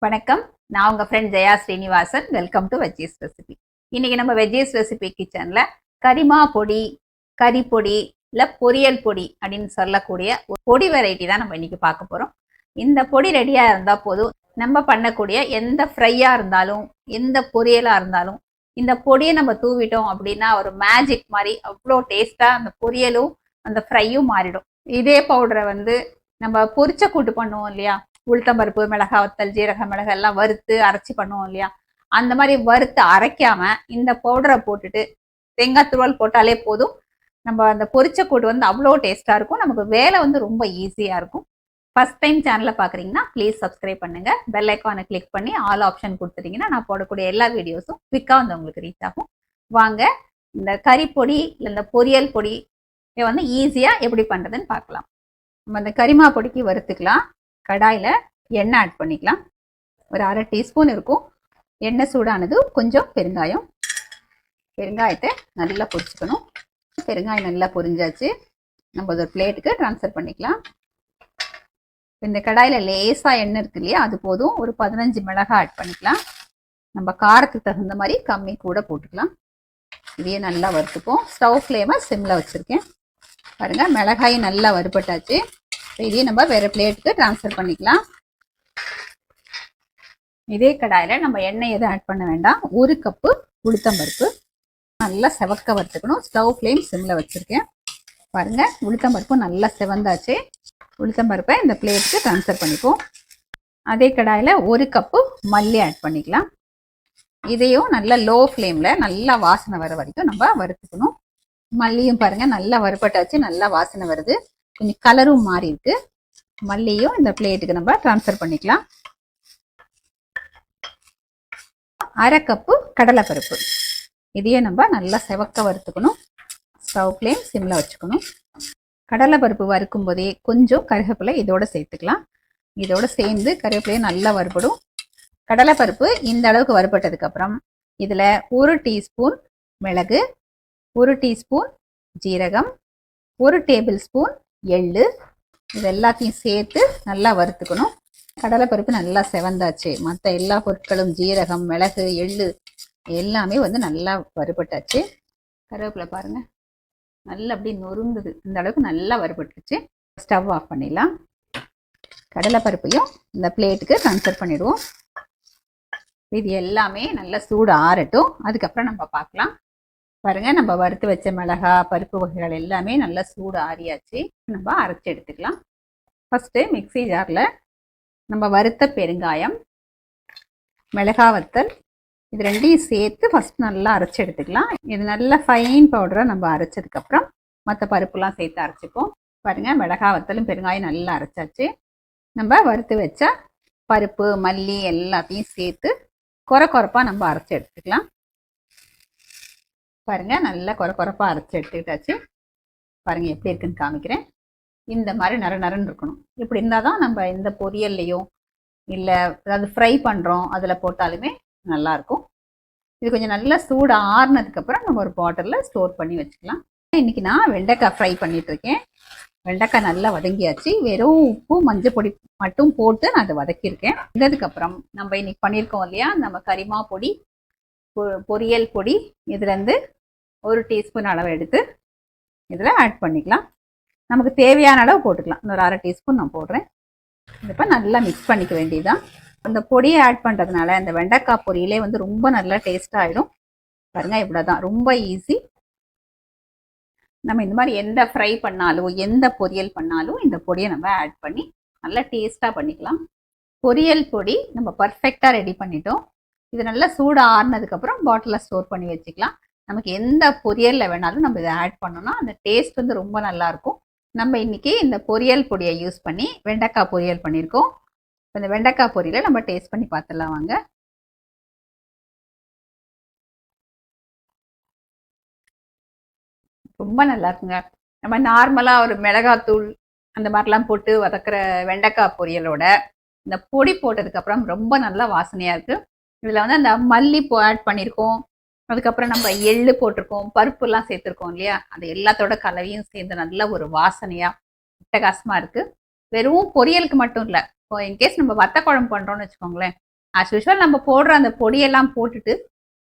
வணக்கம். நான் உங்க friend Jaya Srinivasan. Welcome to veggies recipe. இன்னைக்கு நம்ம வெஜ்ஜீஸ் ரெசிபி கிச்சன்ல கரிமா பொடி, கறி பொடி, இல்லை பொரியல் பொடி அப்படின்னு சொல்லக்கூடிய ஒரு பொடி வெரைட்டி தான் நம்ம இன்னைக்கு பார்க்க போறோம். இந்த பொடி ரெடியா இருந்தா போதும், நம்ம பண்ணக்கூடிய எந்த ஃப்ரையா இருந்தாலும், எந்த பொரியலா இருந்தாலும், இந்த பொடியை நம்ம தூவிட்டோம் அப்படின்னா ஒரு மேஜிக் மாதிரி அவ்வளோ டேஸ்டா அந்த பொரியலும் அந்த ஃப்ரையும் மாறிடும். இதே பவுடரை நம்ம பொரிச்ச கூட்டு பண்ணுவோம் இல்லையா, உளுத்தம்பருப்பு, மிளகா வத்தல், ஜீரக மிளகு எல்லாம் வறுத்து அரைச்சி பண்ணுவோம் இல்லையா, அந்த மாதிரி வறுத்து அரைக்காம இந்த பவுடரை போட்டுட்டு தேங்காய் துருவல் போட்டாலே போதும். நம்ம அந்த பொரிச்ச கூட்டு அவ்வளோ டேஸ்டா இருக்கும். நமக்கு வேலை ரொம்ப ஈஸியா இருக்கும். ஃபர்ஸ்ட் டைம் சேனலை பார்க்குறீங்கன்னா ப்ளீஸ் சப்ஸ்கிரைப் பண்ணுங்க. பெல் ஐக்கானை கிளிக் பண்ணி ஆல் ஆப்ஷன் கொடுத்துட்டீங்கன்னா நான் போடக்கூடிய எல்லா வீடியோஸும் குவிக்காக உங்களுக்கு ரீச் ஆகும். வாங்க இந்த கறி பொடி இல்லை இந்த பொரியல் பொடி ஈஸியா எப்படி பண்றதுன்னு பார்க்கலாம். நம்ம இந்த கரிமா பொடிக்கு வறுத்துக்கலாம். கடாயில் எண்ணெய் ஆட் பண்ணிக்கலாம். ஒரு அரை டீஸ்பூன் இருக்கும். எண்ணெய் சூடானது கொஞ்சம் பெருங்காயத்தை நல்லா பொரிச்சுக்கணும். பெருங்காயம் நல்லா பொரிஞ்சாச்சு. நம்ம ஒரு பிளேட்டுக்கு ட்ரான்ஸ்ஃபர் பண்ணிக்கலாம். இந்த கடாயில் லேசாக எண்ணெய் இருக்கு இல்லையா, அது போதும். ஒரு 15 மிளகாய் ஆட் பண்ணிக்கலாம். நம்ம காரத்துக்கு தகுந்த மாதிரி கம்மி கூட போட்டுக்கலாம். இதையே நல்லா வறுத்துப்போம். ஸ்டவ் ஃப்ளேமை சிம்மில் வச்சுருக்கேன். பாருங்க, மிளகாயும் நல்லா வறுபட்டாச்சு. இதையும் நம்ம வேற பிளேட்டுக்கு ட்ரான்ஸ்ஃபர் பண்ணிக்கலாம். இதே கடாயில் நம்ம எண்ணெய் எதுவும் ஆட் பண்ண வேண்டாம். 1 கப்பு உளுத்தம்பருப்பு நல்லா செவக்க வறுத்துக்கணும். ஸ்டவ் ஃப்ளேம் சிம்மில் வச்சுருக்கேன். பாருங்க, உளுத்தம்பருப்பு நல்லா செவந்தாச்சு. உளுத்தம்பருப்பை இந்த பிளேட்டுக்கு ட்ரான்ஸ்ஃபர் பண்ணிப்போம். அதே கடாயில் 1 கப்பு மல்லி ஆட் பண்ணிக்கலாம். இதையும் நல்லா லோ ஃப்ளேமில் நல்லா வாசனை வர வரைக்கும் நம்ம வறுத்துக்கணும். மல்லியும் பாருங்க நல்லா வறுபட்டாச்சு, நல்லா வாசனை வருது. கொஞ்சம் கலரும் மாறி இருக்கு. மல்லியும் இந்த பிளேட்டுக்கு நம்ம ட்ரான்ஸ்ஃபர் பண்ணிக்கலாம். 1/2 கப்பு கடலைப்பருப்பு, இதையும் நம்ம நல்லா செவக்க வறுத்துக்கணும். ஸ்டவ் ஃப்ளேம் சிம்மில் வச்சுக்கணும். கடலைப்பருப்பு வறுக்கும் போதே கொஞ்சம் கருவேப்பிலை இதோட சேர்த்துக்கலாம். இதோட சேர்ந்து கருவேப்பிலையும் நல்லா வறுபடும். கடலைப்பருப்பு இந்த அளவுக்கு வறுபட்டதுக்கப்புறம் இதில் 1 டீஸ்பூன் மிளகு, 1 டீஸ்பூன் ஜீரகம், 1 டேபிள் ஸ்பூன் எள்ளு, இது எல்லாத்தையும் சேர்த்து நல்லா வறுத்துக்கணும். கடலைப்பருப்பு நல்லா செவந்தாச்சு. மற்ற எல்லா பொருட்களும் ஜீரகம், மிளகு, எள்ளு எல்லாமே நல்லா வறுபட்டாச்சு. கருவேப்பிலை பாருங்க நல்லா அப்படி நொறுங்குது. இந்த அளவுக்கு நல்லா வறுபட்டுச்சு. ஸ்டவ் ஆஃப் பண்ணிடலாம். கடலைப்பருப்பையும் இந்த பிளேட்டுக்கு ட்ரான்ஸ்ஃபர் பண்ணிடுவோம். இது எல்லாமே நல்லா சூடு ஆறட்டும், அதுக்கப்புறம் நம்ம பார்க்கலாம். பாருங்க, நம்ம வறுத்து வச்ச மிளகா, பருப்பு வகைகள் எல்லாமே நல்லா சூடு ஆறியாச்சு. நம்ம அரைச்சி எடுத்துக்கலாம். ஃபர்ஸ்ட்டு மிக்ஸி ஜாரில் நம்ம வறுத்த பெருங்காயம், மிளகா வத்தல் இது ரெண்டையும் சேர்த்து ஃபர்ஸ்ட் நல்லா அரைச்சி எடுத்துக்கலாம். இது நல்லா ஃபைன் பவுடரை நம்ம அரைச்சதுக்கப்புறம் மற்ற பருப்புலாம் சேர்த்து அரைச்சிப்போம். பாருங்க, மிளகா வத்தலும் பெருங்காயம் நல்லா அரைச்சாச்சு. நம்ம வறுத்து வச்ச பருப்பு, மல்லி எல்லாத்தையும் சேர்த்து கொரப்பாக நம்ம அரைச்சி எடுத்துக்கலாம். பாருங்க, நல்லா கொரப்பா அரைச்சி எடுத்துக்கிட்டாச்சு. பாருங்க எப்படி இருக்குன்னு காமிக்கிறேன். இந்த மாதிரி நரன்னு இருக்கணும். இப்படி இருந்தால் தான் நம்ம இந்த பொரியல்லையும் இல்லை அதாவது ஃப்ரை பண்ணுறோம் அதில் போட்டாலுமே நல்லா இருக்கும். இது கொஞ்சம் நல்லா சூடு ஆறுனதுக்கப்புறம் நம்ம ஒரு பாட்டிலில் ஸ்டோர் பண்ணி வச்சுக்கலாம். இன்னைக்கு நான் வெண்டைக்காய் ஃப்ரை பண்ணிட்டு இருக்கேன். வெண்டைக்காய் நல்லா வதங்கியாச்சு. வெறும் உப்பு, மஞ்சள் பொடி மட்டும் போட்டு நான் அதை வதக்கியிருக்கேன். வந்ததுக்கப்புறம் நம்ம இன்னைக்கு பண்ணியிருக்கோம் இல்லையா, நம்ம கரிமா பொடி, பொரியல் பொடி, இதுலேருந்து 1 டீஸ்பூன் அளவு எடுத்து இதில் ஆட் பண்ணிக்கலாம். நமக்கு தேவையான அளவு போட்டுக்கலாம். இன்னொரு 1/2 டீஸ்பூன் நான் போடுறேன். இப்போ நல்லா மிக்ஸ் பண்ணிக்க வேண்டியதுதான். அந்த பொடியை ஆட் பண்ணுறதுனால இந்த வெண்டைக்காய் பொரியலே ரொம்ப நல்லா டேஸ்டாக ஆகிடும். பாருங்க, இவ்வளோதான், ரொம்ப ஈஸி. நம்ம இந்த மாதிரி எந்த ஃப்ரை பண்ணாலும் எந்த பொரியல் பண்ணாலும் இந்த பொடியை நம்ம ஆட் பண்ணி நல்லா டேஸ்ட்டாக பண்ணிக்கலாம். பொரியல் பொடி நம்ம பர்ஃபெக்டாக ரெடி பண்ணிட்டோம். இது நல்லா சூடு ஆறுனதுக்கப்புறம் பாட்டிலில் ஸ்டோர் பண்ணி வச்சுக்கலாம். நமக்கு எந்த பொரியலில் வேணாலும் நம்ம இதை ஆட் பண்ணோம்னா அந்த டேஸ்ட் ரொம்ப நல்லாயிருக்கும். நம்ம இன்னைக்கு இந்த பொரியல் பொடியை யூஸ் பண்ணி வெண்டைக்காய் பொரியல் பண்ணியிருக்கோம். இந்த வெண்டைக்காய் பொரியலை நம்ம டேஸ்ட் பண்ணி பார்த்துடலாம் வாங்க. ரொம்ப நல்லா இருக்குங்க. நம்ம நார்மலாக ஒரு மிளகாத்தூள் அந்த மாதிரிலாம் போட்டு வதக்குற வெண்டைக்காய் பொரியலோட இந்த பொடி போட்டதுக்கப்புறம் ரொம்ப நல்லா வாசனையாக இருக்குது. இதில் அந்த மல்லி ஆட் பண்ணியிருக்கோம். அதுக்கப்புறம் நம்ம எள்ளு போட்டிருக்கோம், பருப்புலாம் சேர்த்துருக்கோம் இல்லையா, அது எல்லாத்தோட கலவையும் சேர்ந்து நல்ல ஒரு வாசனையாக அட்டகாசமாக இருக்குது. வெறும் பொரியலுக்கு மட்டும் இல்லை, இப்போ இன்கேஸ் நம்ம வத்த குழம்பு பண்ணுறோம்னு வச்சுக்கோங்களேன், ஆஸ் யூஷுவல் நம்ம போடுற அந்த பொடியெல்லாம் போட்டுட்டு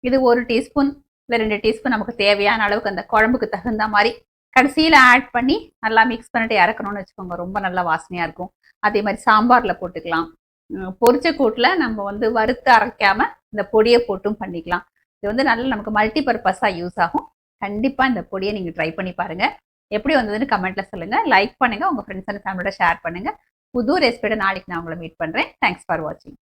இது 1 டீஸ்பூன் இல்லை 2 டீஸ்பூன் நமக்கு தேவையான அளவுக்கு அந்த குழம்புக்கு தகுந்த மாதிரி கடைசியில் ஆட் பண்ணி நல்லா மிக்ஸ் பண்ணிட்டு இறக்கணும்னு வச்சுக்கோங்க. ரொம்ப நல்லா வாசனையாக இருக்கும். அதே மாதிரி சாம்பாரில் போட்டுக்கலாம். பொரிச்ச கூட்டில் நம்ம வந்து வறுத்து அரைக்காம இந்த பொடியை போட்டும் பண்ணிக்கலாம். இது வந்து நல்ல நமக்கு மல்டி பர்பஸாக யூஸ் ஆகும். கண்டிப்பாக இந்த பொடியை நீங்கள் ட்ரை பண்ணி பாருங்கள். எப்படி வந்ததுன்னு கமெண்ட்ல சொல்லுங்கள். லைக் பண்ணுங்கள். உங்கள் ஃப்ரெண்ட்ஸ் அண்ட் ஃபேமிலியோட ஷேர் பண்ணுங்கள். புது ரெசிபியோட நாளைக்கு நான் உங்களை மீட் பண்ணுறேன். தேங்க்ஸ் ஃபார் வாட்சிங்.